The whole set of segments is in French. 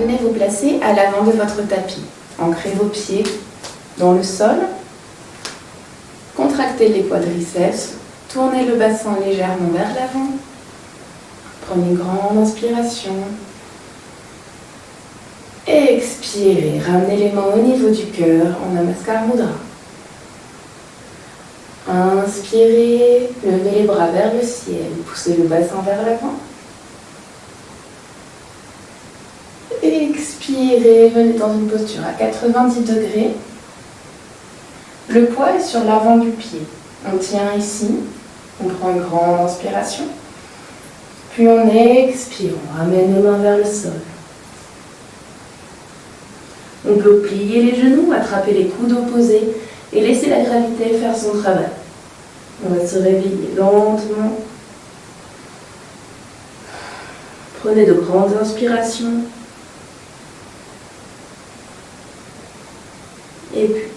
Venez vous placer à l'avant de votre tapis. Ancrez vos pieds dans le sol. Contractez les quadriceps. Tournez le bassin légèrement vers l'avant. Prenez une grande inspiration. Expirez. Ramenez les mains au niveau du cœur en Namaskar Mudra. Inspirez. Levez les bras vers le ciel. Poussez le bassin vers l'avant. Expirez. Venez dans une posture à 90 degrés. Le poids est sur l'avant du pied. On tient ici. On prend une grande inspiration. Puis on expire. On ramène les mains vers le sol. On peut plier les genoux, attraper les coudes opposés et laisser la gravité faire son travail. On va se réveiller lentement. Prenez de grandes inspirations. Et puis,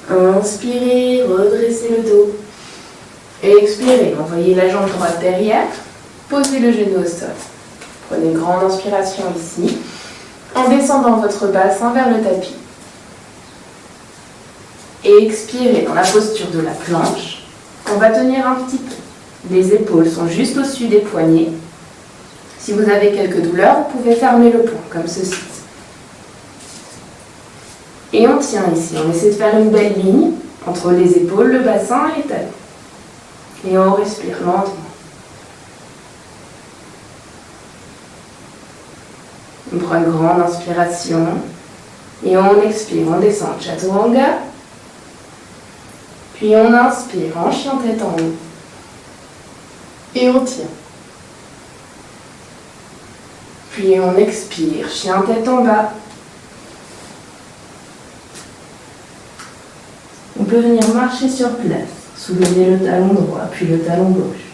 inspirez, redressez le dos. Expirez, envoyez la jambe droite derrière. Posez le genou au sol. Prenez une grande inspiration ici. En descendant votre bassin vers le tapis. Et expirez dans la posture de la planche. On va tenir un petit peu. Les épaules sont juste au-dessus des poignets. Si vous avez quelques douleurs, vous pouvez fermer le poing, comme ceci. Et on tient ici. On essaie de faire une belle ligne entre les épaules, le bassin et les talons. Et on respire lentement. On prend une grande inspiration et on expire, on descend Chaturanga. Puis on inspire en chien tête en haut. Et on tient. Puis on expire, chien tête en bas. On peut venir marcher sur place, soulever le talon droit, puis le talon gauche.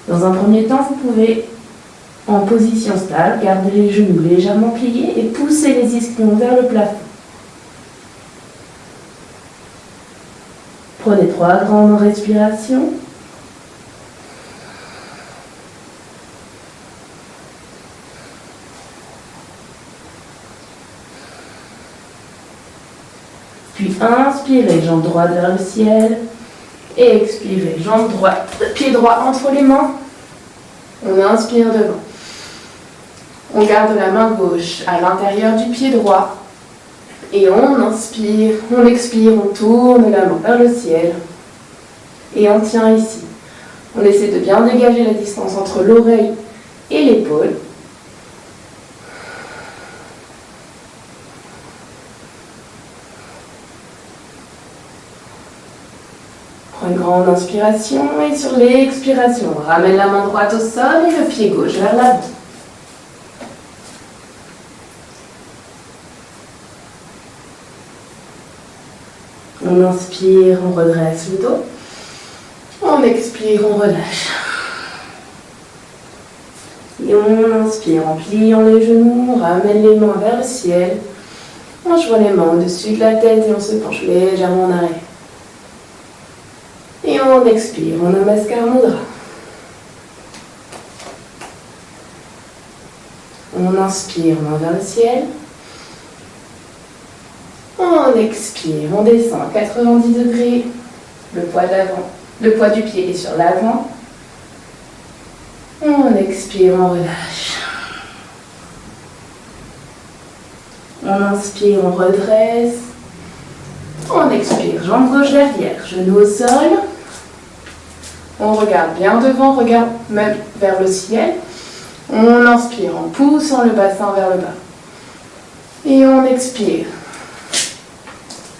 Dans un premier temps, vous pouvez en position stable, gardez les genoux légèrement pliés et poussez les ischions vers le plafond. Prenez 3 grandes respirations. Puis inspirez, jambe droite vers le ciel. Et expirez, jambe droite, pied droit entre les mains. On inspire devant. On garde la main gauche à l'intérieur du pied droit. Et on inspire, on expire, on tourne la main vers le ciel. Et on tient ici. On essaie de bien dégager la distance entre l'oreille et l'épaule. Prends une grande inspiration et sur l'expiration, on ramène la main droite au sol et le pied gauche vers l'avant. On inspire, on redresse le dos. On expire, on relâche. Et on inspire en pliant les genoux, on ramène les mains vers le ciel. On joint les mains au-dessus de la tête et on se penche légèrement en arrière. Et on expire, on Namaskar Mudra. On inspire, main vers le ciel. On expire, on descend à 90 degrés. Le poids de l'avant, le poids du pied est sur l'avant. On expire, on relâche. On inspire, on redresse. On expire, jambe gauche derrière, genou au sol. On regarde bien devant, regarde même vers le ciel. On inspire en poussant le bassin vers le bas. Et on expire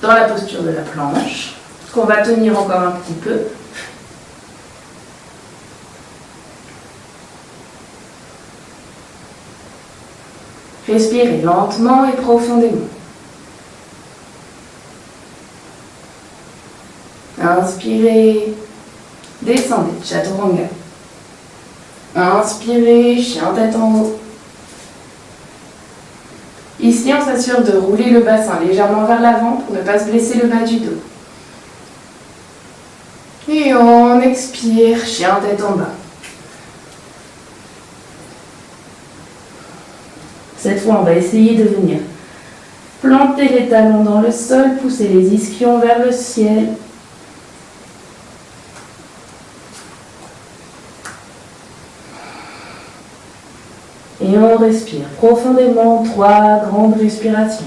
dans la posture de la planche, qu'on va tenir encore un petit peu. Respirez lentement et profondément. Inspirez, descendez, Chaturanga. Inspirez, chien tête en haut. Ici, on s'assure de rouler le bassin légèrement vers l'avant pour ne pas se blesser le bas du dos. Et on expire, chien tête en bas. Cette fois, on va essayer de venir planter les talons dans le sol, pousser les ischions vers le ciel. Et on respire profondément, 3 grandes respirations.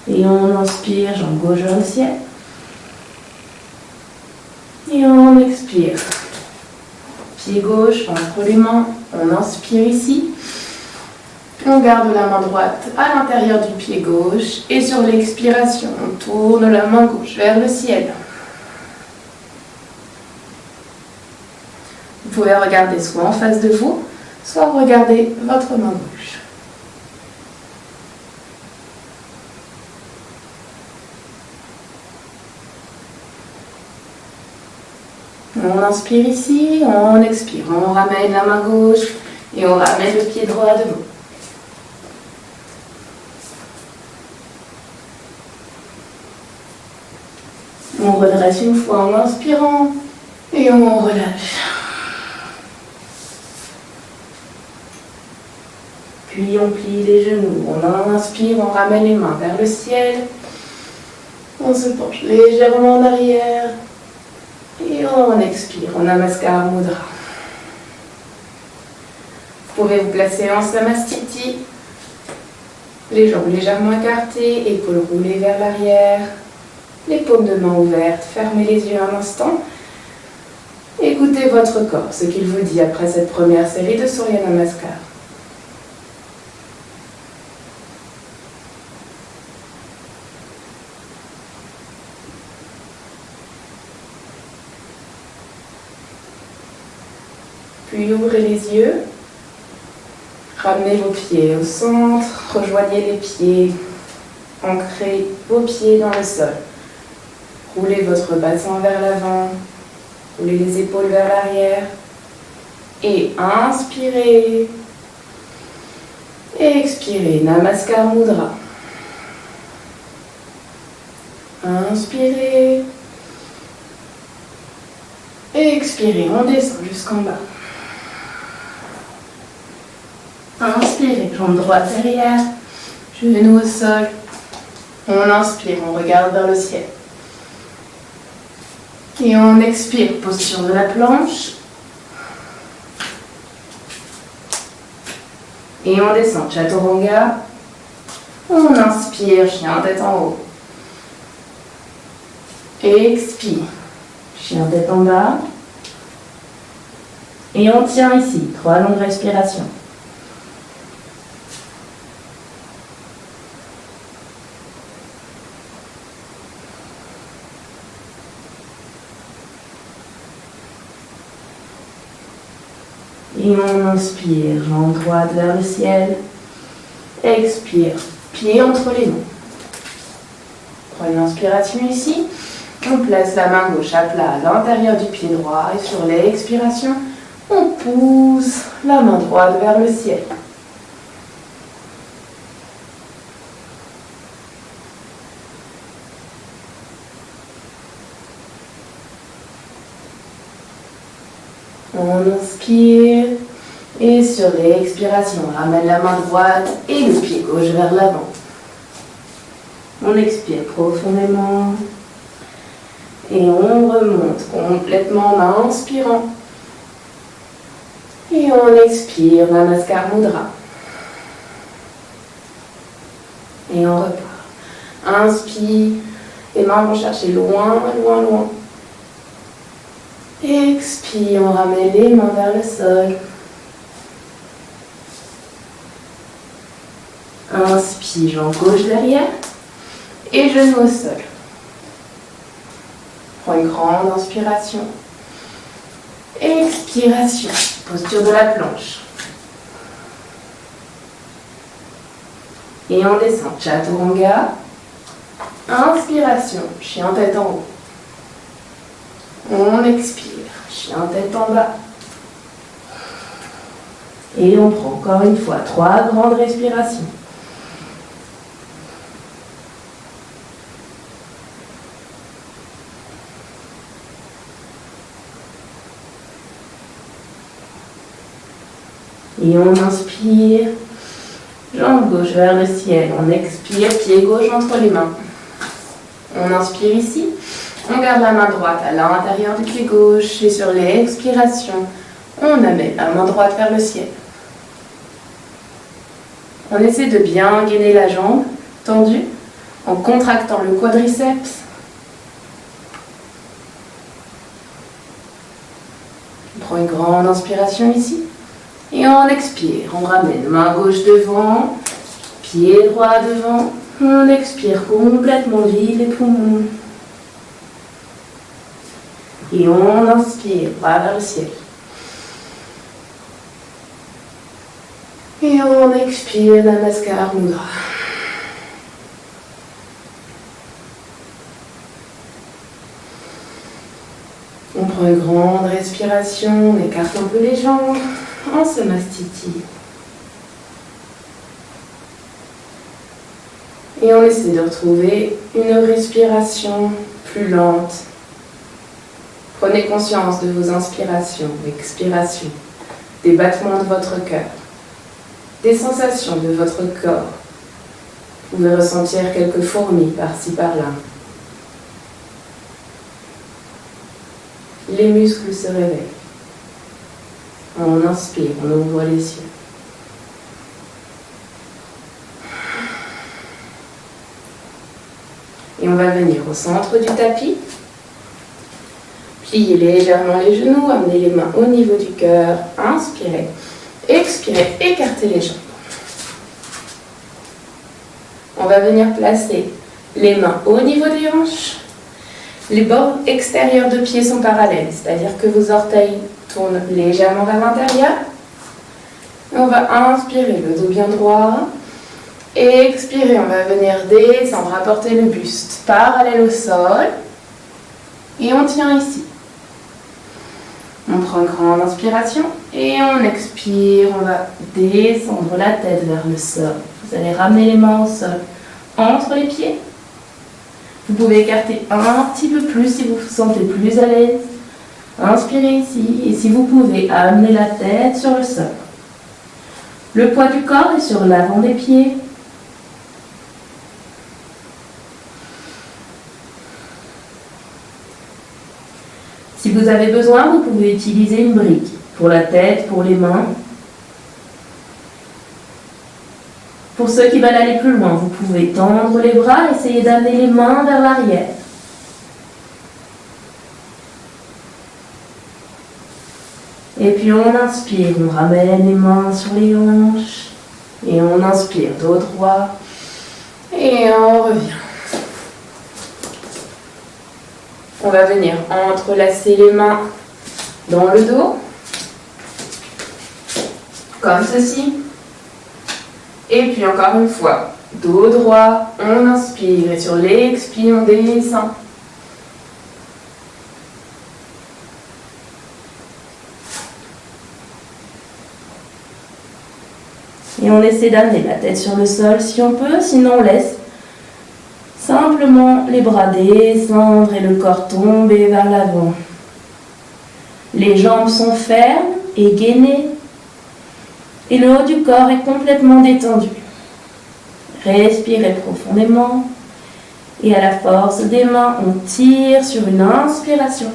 Et on inspire, jambe gauche vers le ciel. Et on expire. Pied gauche entre les mains. On inspire ici. On garde la main droite à l'intérieur du pied gauche. Et sur l'expiration, on tourne la main gauche vers le ciel. Vous pouvez regarder soit en face de vous, soit regarder votre main gauche. On inspire ici, on expire, on ramène la main gauche et on ramène le pied droit devant. On redresse une fois en inspirant et on relâche. Puis on plie les genoux, on inspire, on ramène les mains vers le ciel. On se penche légèrement en arrière. Et on expire, on Namaskar Mudra. Vous pouvez vous placer en Samastiti, les jambes légèrement écartées, épaules roulées vers l'arrière, les paumes de main ouvertes, fermez les yeux un instant. Écoutez votre corps, ce qu'il vous dit après cette première série de Surya Namaskar. Puis ouvrez les yeux, ramenez vos pieds au centre, rejoignez les pieds, ancrez vos pieds dans le sol. Roulez votre bassin vers l'avant, roulez les épaules vers l'arrière et inspirez. Et expirez, Namaskar Mudra. Inspirez. Et expirez, on descend jusqu'en bas. Inspirez, jambe droite derrière, genoux au sol. On inspire, on regarde vers le ciel. Et on expire, posture de la planche. Et on descend, Chaturanga. On inspire, chien tête en haut. Expire, chien tête en bas. Et on tient ici, 3 longues respirations. Et on inspire, jambe droite vers le ciel. Expire, pied entre les mains. Prenez une inspiration ici. On place la main gauche à plat à l'intérieur du pied droit. Et sur l'expiration, on pousse la main droite vers le ciel. On inspire et sur l'expiration, on ramène la main droite et le pied gauche vers l'avant. On expire profondément et on remonte complètement en inspirant. Et on expire, Namaskar Mudra. Et on repart. Inspire, les mains vont chercher loin, loin, loin. Expire, on ramène les mains vers le sol. Inspire, jambe gauche derrière et genou au sol. Prends une grande inspiration. Expiration, posture de la planche. Et on descend, Chaturanga. Inspiration, chien tête en haut. On expire, chien tête en bas. Et on prend encore une fois 3 grandes respirations. Et on inspire, jambe gauche vers le ciel. On expire, pied gauche entre les mains. On inspire ici. On garde la main droite à l'intérieur du pied gauche. Et sur l'expiration, on amène la main droite vers le ciel. On essaie de bien gainer la jambe tendue en contractant le quadriceps. On prend une grande inspiration ici. Et on expire. On ramène main gauche devant, pied droit devant. On expire complètement vide les poumons. Et on inspire, bras vers le ciel. Et on expire, Namaskar Mudra. On prend une grande respiration, on écarte un peu les jambes, on se mastiti. Et on essaie de retrouver une respiration plus lente. Prenez conscience de vos inspirations, expirations, des battements de votre cœur, des sensations de votre corps. Vous pouvez ressentir quelques fourmis par-ci par-là. Les muscles se réveillent. On inspire, on ouvre les yeux. Et on va venir au centre du tapis. Pliez légèrement les genoux, amenez les mains au niveau du cœur. Inspirez, expirez, écartez les jambes. On va venir placer les mains au niveau des hanches. Les bords extérieurs de pieds sont parallèles, c'est-à-dire que vos orteils tournent légèrement vers l'intérieur. On va inspirer le dos bien droit. Et expirer, on va venir descendre, rapporter le buste parallèle au sol. Et on tient ici. On prend une grande inspiration et on expire. On va descendre la tête vers le sol. Vous allez ramener les mains au sol, entre les pieds. Vous pouvez écarter un petit peu plus si vous vous sentez plus à l'aise. Inspirez ici et si vous pouvez, amener la tête sur le sol. Le poids du corps est sur l'avant des pieds. Si vous avez besoin, vous pouvez utiliser une brique pour la tête, pour les mains. Pour ceux qui veulent aller plus loin, vous pouvez tendre les bras, essayer d'amener les mains vers l'arrière. Et puis on inspire, on ramène les mains sur les hanches. Et on inspire, dos droit. Et on revient. On va venir entrelacer les mains dans le dos. Comme ceci. Et puis encore une fois, dos droit, on inspire et sur l'expire, on descend. Et on essaie d'amener la tête sur le sol si on peut, sinon on laisse simplement les bras descendre et le corps tomber vers l'avant. Les jambes sont fermes et gainées. Et le haut du corps est complètement détendu. Respirez profondément. Et à la force des mains, on tire sur une inspiration.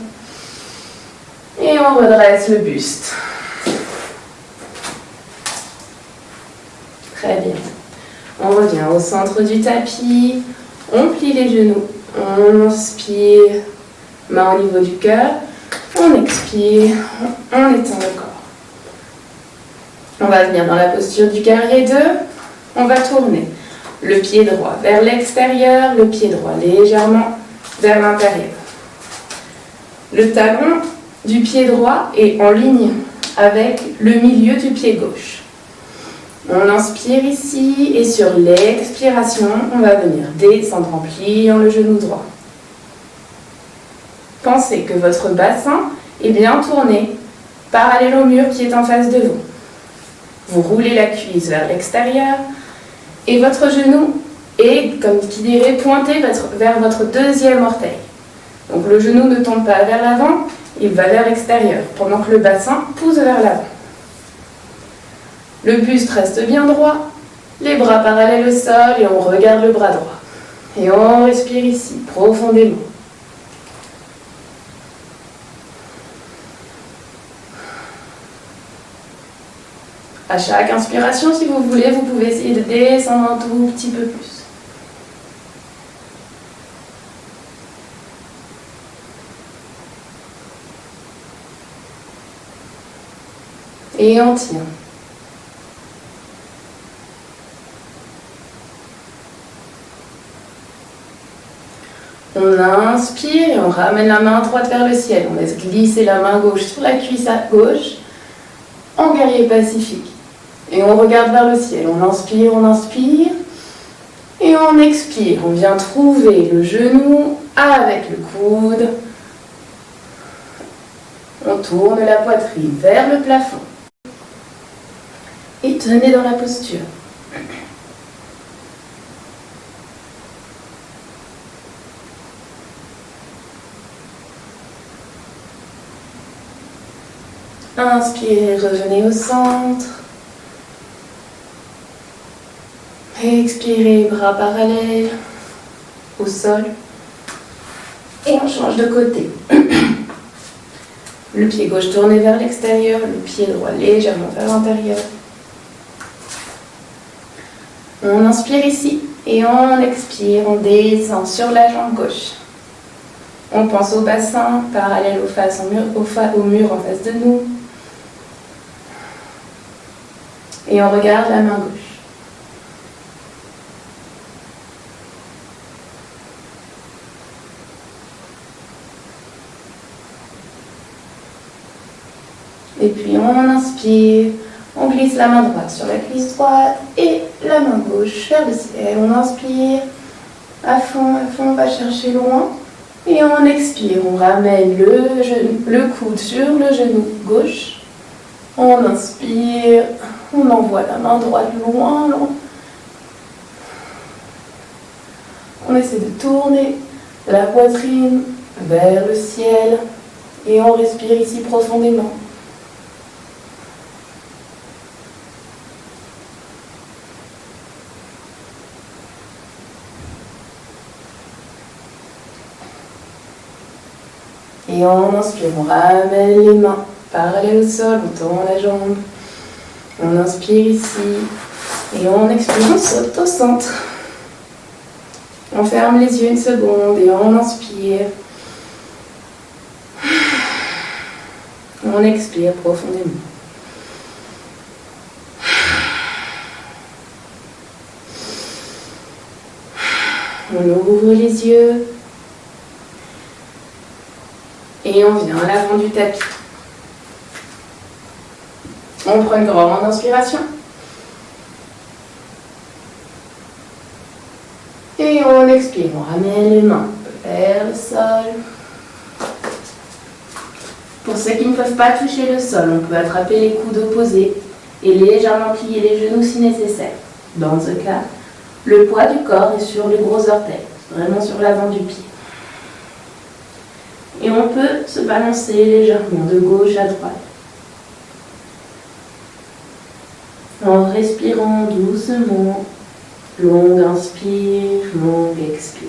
Et on redresse le buste. Très bien. On revient au centre du tapis. On plie les genoux. On inspire. Main au niveau du cœur. On expire. On étend le corps. On va venir dans la posture du guerrier 2. On va tourner le pied droit vers l'extérieur, le pied droit légèrement vers l'intérieur. Le talon du pied droit est en ligne avec le milieu du pied gauche. On inspire ici et sur l'expiration, on va venir descendre en pliant le genou droit. Pensez que votre bassin est bien tourné, parallèle au mur qui est en face de vous. Vous roulez la cuisse vers l'extérieur et votre genou est, comme qui dirait, pointé vers votre deuxième orteil. Donc le genou ne tombe pas vers l'avant, il va vers l'extérieur, pendant que le bassin pousse vers l'avant. Le buste reste bien droit, les bras parallèles au sol et on regarde le bras droit. Et on respire ici, profondément. À chaque inspiration, si vous voulez, vous pouvez essayer de descendre un tout petit peu plus. Et on tient. On inspire et on ramène la main droite vers le ciel. On laisse glisser la main gauche sur la cuisse à gauche en guerrier pacifique. Et on regarde vers le ciel. On inspire et on expire. On vient trouver le genou avec le coude. On tourne la poitrine vers le plafond. Et tenez dans la posture. Inspirez, revenez au centre. Expirez, bras parallèles au sol. Et on change de côté. Le pied gauche tourné vers l'extérieur, le pied droit légèrement vers l'intérieur. On inspire ici et on expire, on descend sur la jambe gauche. On pense au bassin, parallèle au mur en face de nous. Et on regarde la main gauche. Et puis on inspire, on glisse la main droite sur la cuisse droite et la main gauche vers le ciel. On inspire à fond, on va chercher loin. Et on expire, on ramène le coude sur le genou gauche. On inspire, on envoie la main droite loin. On essaie de tourner la poitrine vers le ciel et on respire ici profondément. Et on inspire, on ramène les mains parallèles au sol, on tend la jambe. On inspire ici et on expire, on saute au centre. On ferme les yeux une seconde et on inspire. On expire profondément. On ouvre les yeux. Et on vient à l'avant du tapis. On prend une grande inspiration. Et on expire, on ramène les mains vers le sol. Pour ceux qui ne peuvent pas toucher le sol, on peut attraper les coudes opposés et légèrement plier les genoux si nécessaire. Dans ce cas, le poids du corps est sur les gros orteils, vraiment sur l'avant du pied. Et on peut se balancer légèrement de gauche à droite. En respirant doucement, longue inspire, longue expire.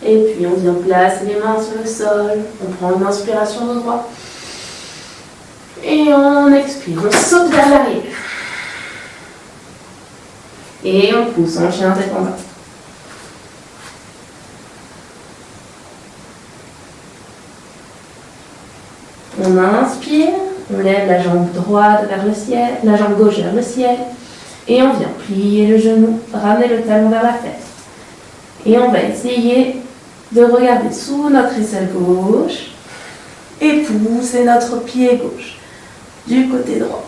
Et puis on vient placer les mains sur le sol, on prend une inspiration de droit. Et on expire, on saute vers l'arrière. Et on pousse en chien tête en bas. On inspire, on lève la jambe droite vers le ciel, la jambe gauche vers le ciel. Et on vient plier le genou, ramener le talon vers la fesse. Et on va essayer de regarder sous notre aisselle gauche et pousser notre pied gauche du côté droit.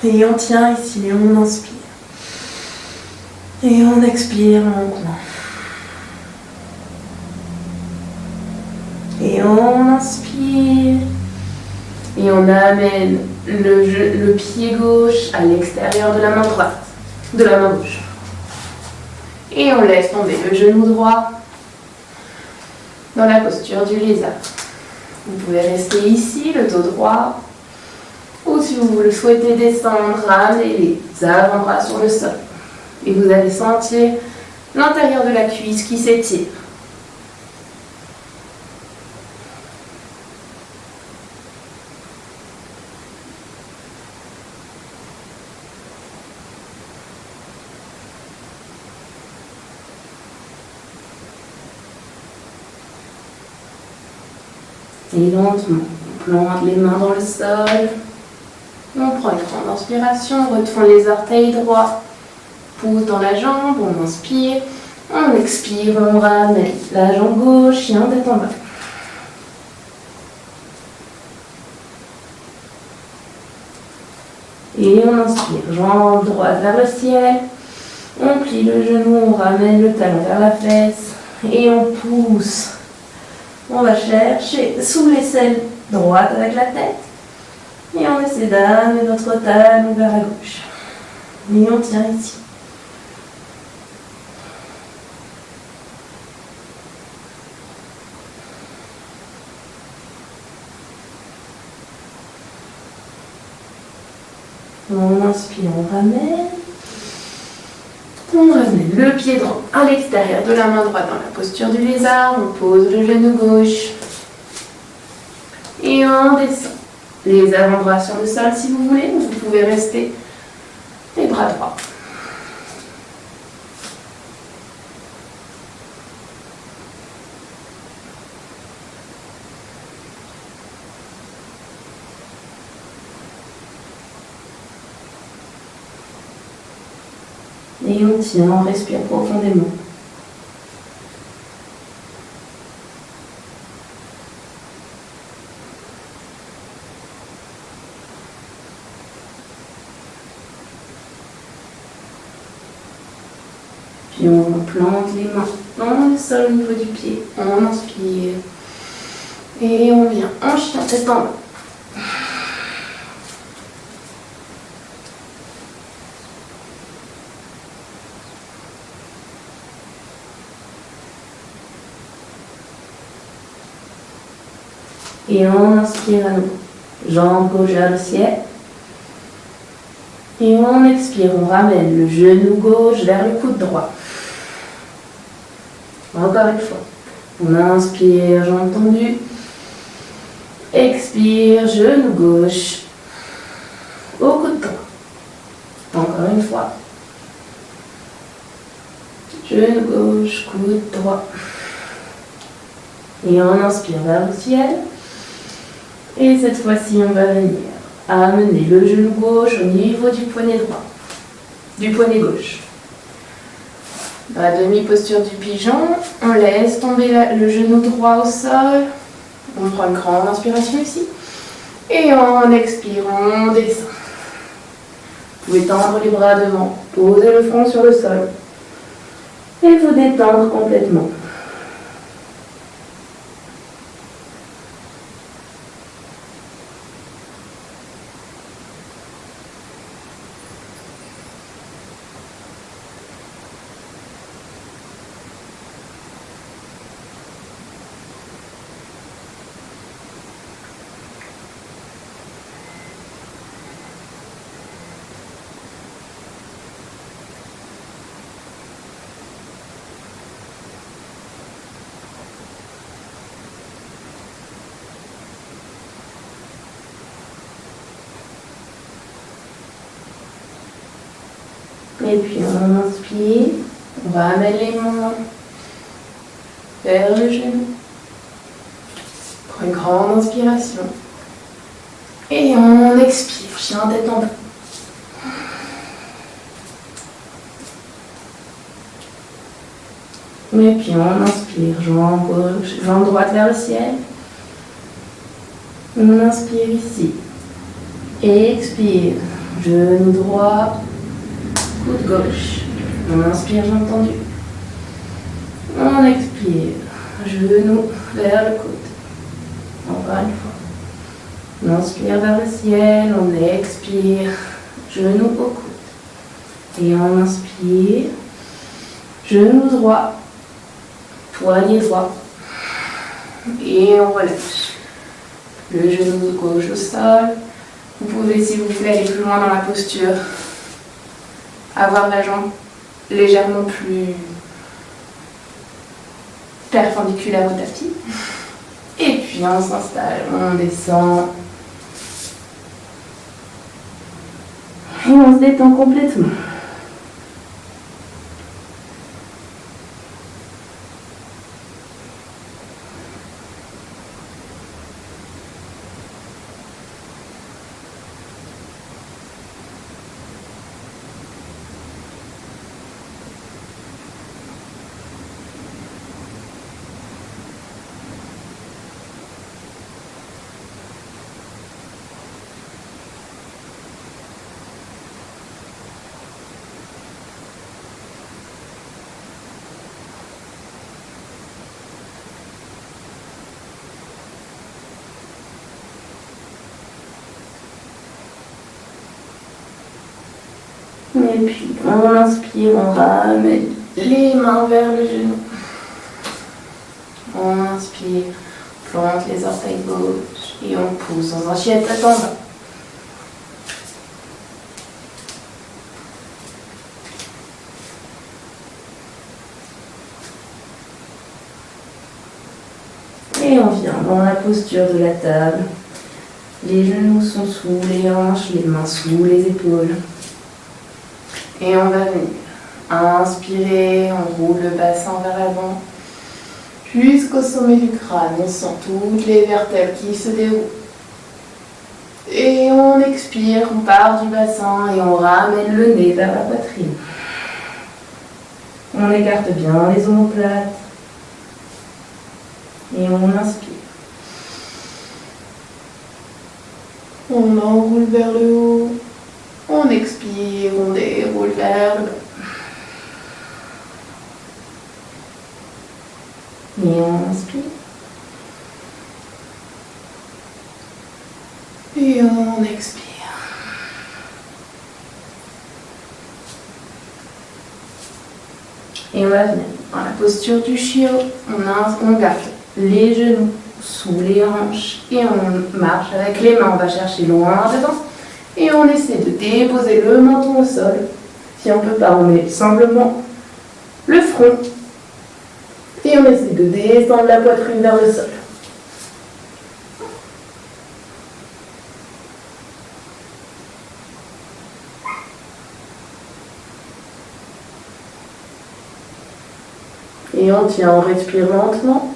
Et on tient ici et on inspire. Et on expire lentement. Et on inspire. Et on amène le pied gauche à l'extérieur de la main droite, de la main gauche. Et on laisse tomber le genou droit. dans la posture du lézard. Vous pouvez rester ici, le dos droit, ou si vous le souhaitez descendre, ramenez les avant-bras sur le sol. Et vous allez sentir l'intérieur de la cuisse qui s'étire. Et lentement, on plante les mains dans le sol. On prend une grande inspiration, on retourne les orteils droits. Pouce dans la jambe, on inspire. On expire, on ramène la jambe gauche, chien tête en bas. Et on inspire, jambe droite vers le ciel. On plie le genou, on ramène le talon vers la fesse. Et on pousse. On va chercher sous l'aisselle droite avec la tête. Et on essaie d'amener notre talon vers la gauche. Et on tient ici. On inspire, on ramène. On ramène le pied droit à l'extérieur de la main droite dans la posture du lézard. On pose le genou gauche. Et on descend. Les avant-bras sur le sol si vous voulez. Vous pouvez rester les bras droits. Et on tient, on respire profondément. Puis on plante les mains dans le sol au niveau du pied. On inspire. Et on vient en chien tête en bas. Et on inspire à nouveau. Jambe gauche vers le ciel. Et on expire, on ramène le genou gauche vers le coude droit. Encore une fois. On inspire, jambe tendue. Expire, genou gauche au coude droit. Encore une fois. Genou gauche, coude droit. Et on inspire vers le ciel. Et cette fois-ci, on va venir amener le genou gauche au niveau du poignet droit, du poignet gauche. Dans la demi-posture du pigeon, on laisse tomber le genou droit au sol. On prend une grande inspiration ici. Et en expirant, on descend. Vous pouvez tendre les bras devant, poser le front sur le sol. Et vous détendre complètement. Et puis on inspire, on va amener les mains vers le genou. Prends une grande inspiration. Et on expire, chien tête en bas. Et puis on inspire, jambe gauche, jambe droite vers le ciel. On inspire ici. Et expire, genou droit. Coude gauche. On inspire, jambe tendue. On expire, genou vers le coude. Encore une fois. On inspire vers le ciel, on expire, genou au coude. Et on inspire, genou droit, poignet droit. Et on relâche. Le genou gauche au sol. Vous pouvez, si vous voulez, aller plus loin dans la posture. Avoir la jambe légèrement plus perpendiculaire au tapis. Et puis on s'installe, on descend. Et on se détend complètement. Et puis, on inspire, on ramène les mains vers le genou. On inspire, plante les orteils gauche et on pousse dans un chien tête en bas. Et on vient dans la posture de la table. Les genoux sont sous les hanches, les mains sous les épaules. Et on va venir inspirer, on roule le bassin vers l'avant jusqu'au sommet du crâne. On sent toutes les vertèbres qui se déroulent. Et on expire, on part du bassin et on ramène le nez vers la poitrine. On écarte bien les omoplates. Et on inspire. On enroule vers le haut. On expire, on déroule vers le bas. Et on inspire. Et on expire. Et on va venir dans la posture du chiot. On garde les genoux sous les hanches et on marche avec les mains. On va chercher loin devant. Et on essaie de déposer le menton au sol. Si on ne peut pas, on met simplement le front. Et on essaie de descendre la poitrine vers le sol. Et on tient, on respire lentement.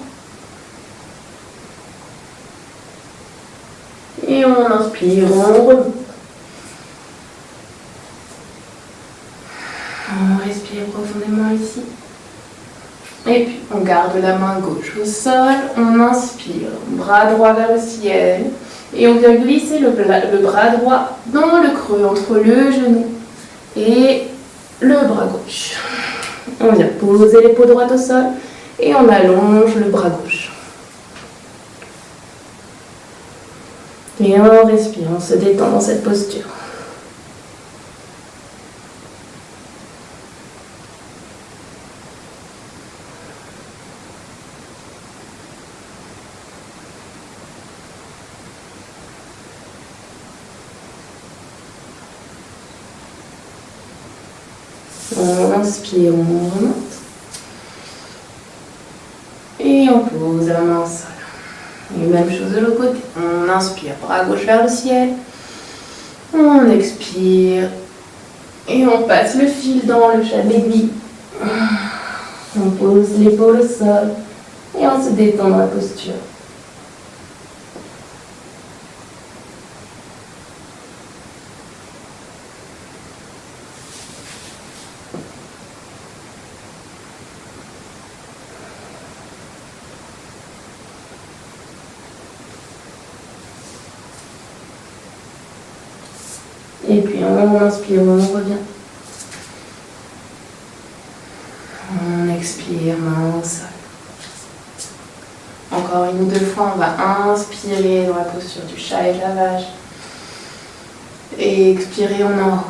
Et on inspire, on remonte. On respire profondément ici. Et puis on garde la main gauche au sol. On inspire, bras droit vers le ciel. Et on vient glisser le bras droit dans le creux entre le genou et le bras gauche. On vient poser l'épaule droite au sol et on allonge le bras gauche. Et on respire, on se détend dans cette posture. On inspire, on remonte. Et on pose la main au sol. Et même chose de l'autre côté. On inspire, bras gauche vers le ciel. On expire. Et on passe le fil dans le chat d'aiguille. On pose l'épaule au sol. Et on se détend dans la posture. Et puis on inspire, on revient. On expire, main au sol. Encore une ou deux fois, on va inspirer dans la posture du chat et de la vache. Et expirer, on enroule.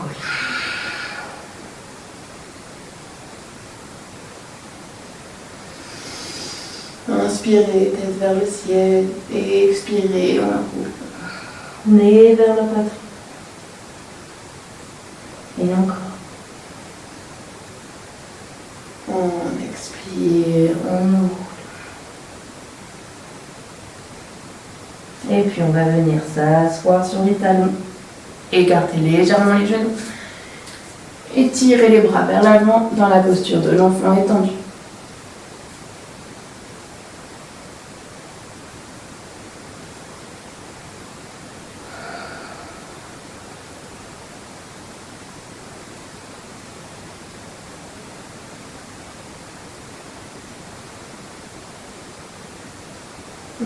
Inspirez, tête vers le ciel. Et expirez, on enroule. Nez vers la poitrine. Et encore. On expire, on ouvre. Et puis on va venir s'asseoir sur les talons. Écartez légèrement les genoux. Étirez les bras vers l'avant dans la posture de l'enfant étendu.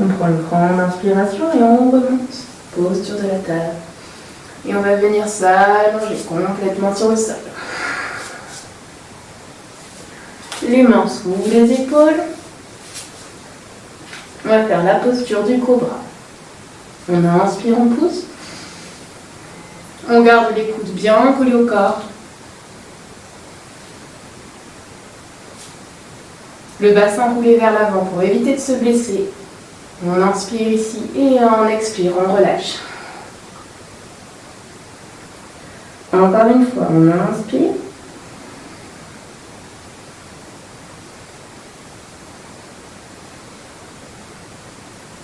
On prend une grande inspiration et on remonte. Posture de la table. Et on va venir s'allonger complètement sur le sol. Les mains sous les épaules. On va faire la posture du cobra. On inspire, on pousse. On garde les coudes bien collés au corps. Le bassin roulé vers l'avant pour éviter de se blesser. On inspire ici et on expire, on relâche. Encore une fois, on inspire.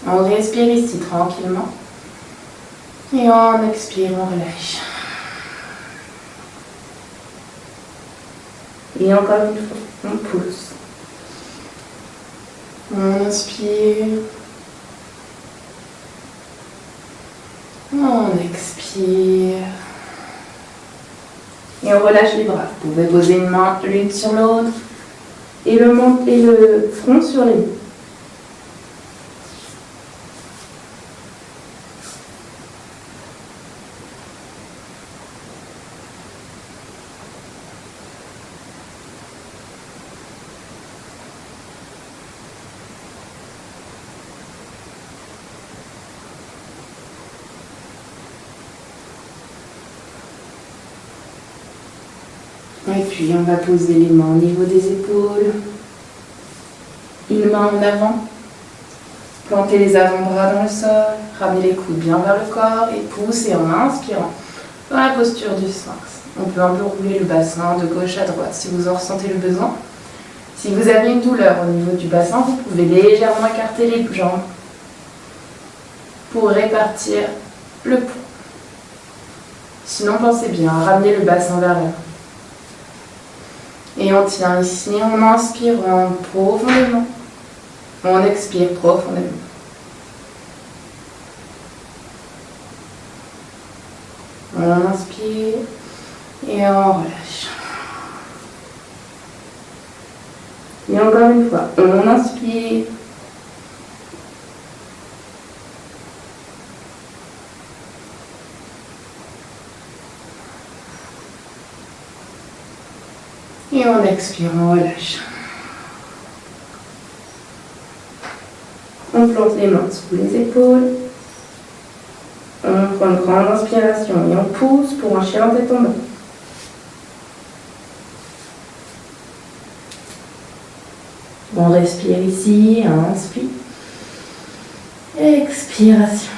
On respire ici tranquillement. Et on expire, on relâche. Et encore une fois, on pousse. On inspire. On expire. Et on relâche les bras. Vous pouvez poser une main l'une sur l'autre. Et le front sur les deux. Et puis on va poser les mains au niveau des épaules. Une main en avant. Plantez les avant-bras dans le sol. Ramenez les coudes bien vers le corps et poussez en inspirant dans la posture du sphinx. On peut un peu rouler le bassin de gauche à droite si vous en ressentez le besoin. Si vous avez une douleur au niveau du bassin, vous pouvez légèrement écarter les jambes pour répartir le poids. Sinon, pensez bien à ramener le bassin vers l'avant. Et on tient ici, on inspire profondément. On expire profondément. On inspire et on relâche. Et encore une fois, on inspire. Et on expire, on relâche. On plante les mains sous les épaules. On prend une grande inspiration et on pousse pour un chien tête en bas. On respire ici, inspire. Expiration.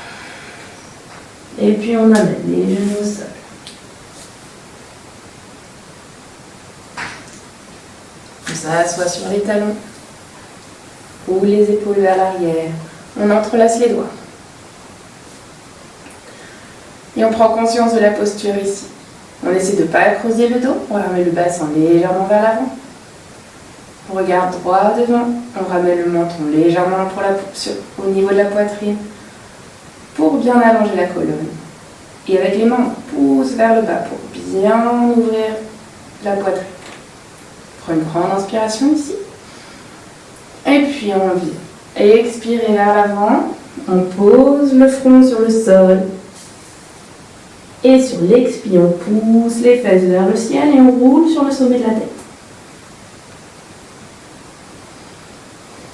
Et puis on amène les genoux au sol. On s'assoit sur les talons ou les épaules vers l'arrière. On entrelace les doigts. Et on prend conscience de la posture ici. On essaie de ne pas creuser le dos. On ramène le bassin légèrement vers l'avant. On regarde droit devant. On ramène le menton légèrement au niveau de la poitrine pour bien allonger la colonne. Et avec les mains, on pousse vers le bas pour bien ouvrir la poitrine. On prend une grande inspiration ici. Et puis on vient. Et expirez vers l'avant. On pose le front sur le sol. Et sur l'expire, on pousse les fesses vers le ciel et on roule sur le sommet de la tête.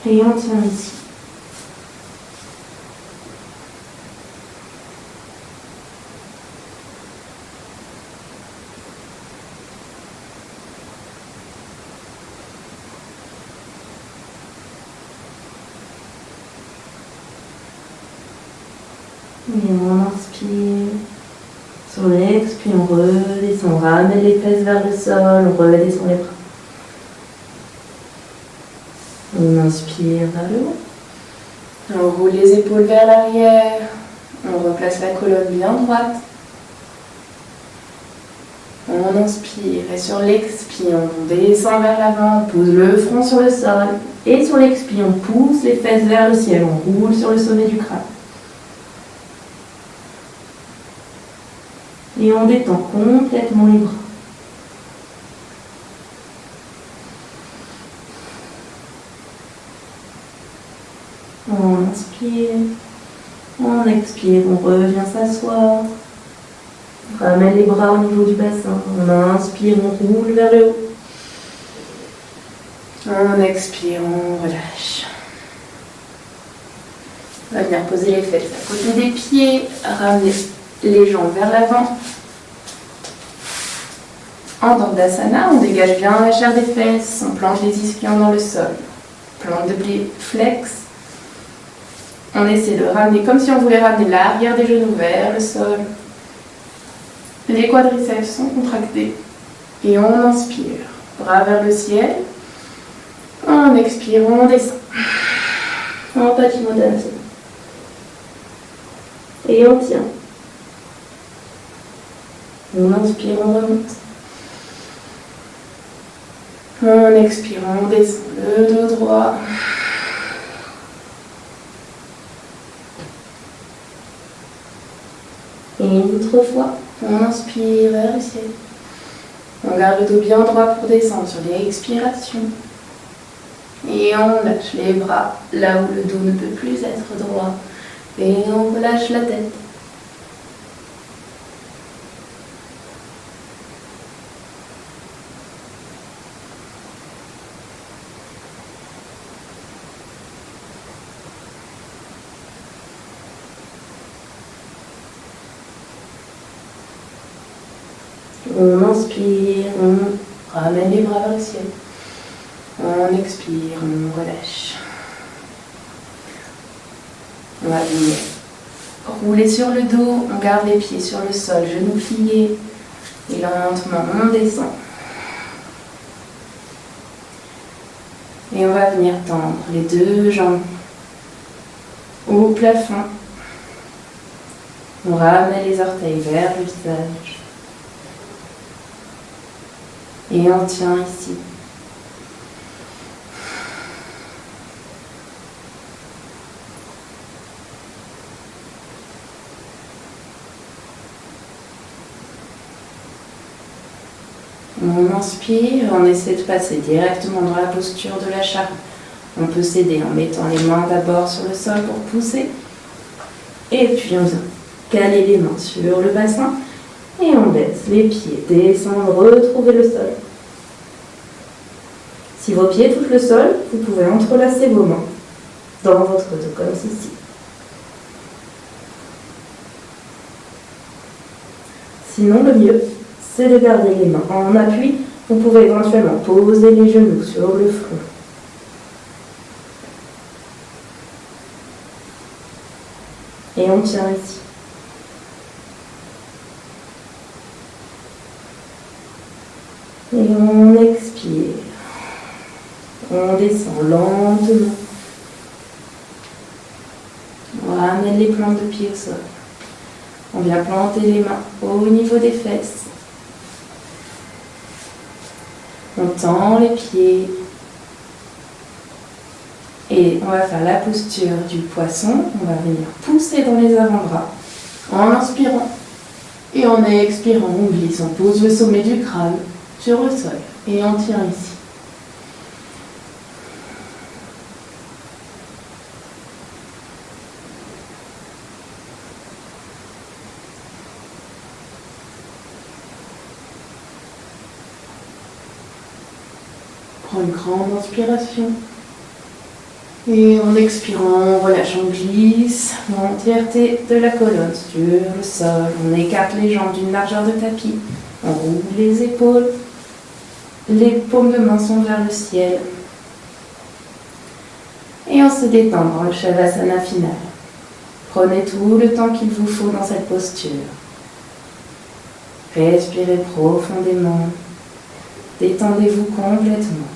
Et on tient ici. Et on inspire. Sur l'expire, on redescend, on ramène les fesses vers le sol, on redescend les bras. On inspire vers le haut. On roule les épaules vers l'arrière. On replace la colonne bien droite. On inspire et sur l'expire, on descend vers l'avant, on pose le front sur le sol. Et sur l'expire, on pousse les fesses vers le ciel, on roule sur le sommet du crâne. Et on détend complètement les bras. On inspire, on expire, on revient s'asseoir. On ramène les bras au niveau du bassin. On inspire, on roule vers le haut. On expire, on relâche. On va venir poser les fesses à côté des pieds, ramener les jambes vers l'avant. En Dandasana, on dégage bien la chair des fesses, on plante les ischions dans le sol. Plante de pied flex. On essaie de ramener comme si on voulait ramener l'arrière des genoux vers le sol. Les quadriceps sont contractés. Et on inspire. Bras vers le ciel. On expire, on descend. En Paschimottanasana. Et on tient. On inspire, on remonte. On expire, on descend le dos droit. Et une autre fois, on inspire vers le ciel. On garde le dos bien droit pour descendre sur l'expiration. Et on lâche les bras là où le dos ne peut plus être droit. Et on relâche la tête. On inspire, on ramène les bras vers le ciel. On expire, on relâche. On va venir rouler sur le dos, on garde les pieds sur le sol, genoux pliés. Et lentement, on descend. Et on va venir tendre les deux jambes au plafond. On ramène les orteils vers le visage. Et on tient ici. On inspire, on essaie de passer directement dans la posture de la charre. On peut s'aider en mettant les mains d'abord sur le sol pour pousser. Et puis on vient caler les mains sur le bassin. Et on laisse les pieds descendre, retrouver le sol. Si vos pieds touchent le sol, vous pouvez entrelacer vos mains dans votre dos, comme ceci. Sinon, le mieux, c'est de garder les mains en appui. Vous pouvez éventuellement poser les genoux sur le front. Et on tient ici. Et on expire. On descend lentement. On ramène les plantes de pied au sol. On vient planter les mains au niveau des fesses. On tend les pieds. Et on va faire la posture du poisson. On va venir pousser dans les avant-bras en inspirant. Et en expirant, on glisse. On pose le sommet du crâne sur le sol. Et on tient ici. Prends une grande inspiration. Et en expirant, on relâche, on glisse l'entièreté de la colonne sur le sol. On écarte les jambes d'une largeur de tapis. On roule les épaules. Les paumes de main sont vers le ciel. Et on se détend dans le Shavasana final. Prenez tout le temps qu'il vous faut dans cette posture. Respirez profondément. Détendez-vous complètement.